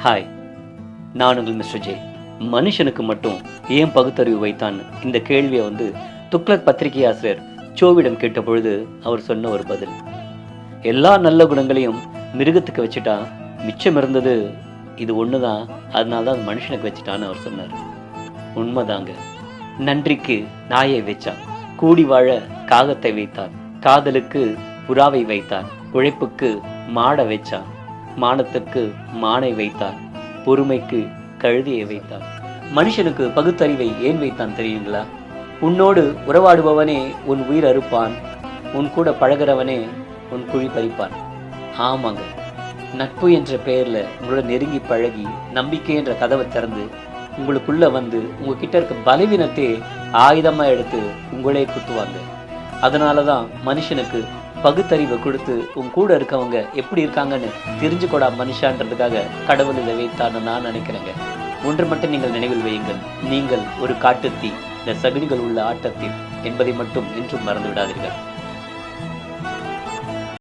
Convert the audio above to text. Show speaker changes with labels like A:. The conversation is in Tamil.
A: ஹாய், நான் உங்கள் மிஸ்டர் ஜே. மனுஷனுக்கு மட்டும் ஏன் பகுத்தறிவு வைத்தான் இந்த கேள்வியை துக்ளக் பத்திரிகை ஆசிரியர் சோவிடம் கேட்ட பொழுது அவர் சொன்ன ஒரு பதில். எல்லா நல்ல குணங்களையும் மிருகத்துக்கு வச்சுட்டா மிச்சம் இருந்தது இது ஒன்று தான், அதனால தான் மனுஷனுக்கு வச்சுட்டான்னு அவர் சொன்னார். உண்மைதாங்க. நன்றிக்கு நாயை வைச்சான், கூடி வாழ காகத்தை வைத்தான், காதலுக்கு புறாவை வைத்தான், உழைப்புக்கு மாடை வைச்சான், மானத்திற்கு மானை வைத்தான், பொறுமைக்கு கழுதியை வைத்தான். மனுஷனுக்கு பகுத்தறிவை ஏன் வைத்தான் தெரியுங்களா? உன்னோடு உறவாடுபவனே உன் உயிர் அறுப்பான், உன் கூட பழகிறவனே உன் குழி பறிப்பான். ஆமாங்க, நட்பு என்ற பெயரில் உங்களோட நெருங்கி பழகி நம்பிக்கை என்ற கதவை திறந்து உங்களுக்குள்ள உங்ககிட்ட இருக்க பலவீனத்தை ஆயுதமாக எடுத்து உங்களே குத்துவாங்க. அதனால தான் மனுஷனுக்கு பகுத்தறிவை கொடுத்து உன் கூட இருக்கவங்க எப்படி இருக்காங்கன்னு தெரிஞ்சுக்கூடா மனுஷான்றதுக்காக கடவுள் இதை வைத்தான்னு நான் நினைக்கிறேங்க. ஒன்று மட்டும் நீங்கள் நினைவில் வையுங்கள், நீங்கள் ஒரு காட்டுத்தீ இந்த சகுனிகள் உள்ள ஆட்டத்தில் என்பதை மட்டும் என்றும் மறந்து விடாதீர்கள்.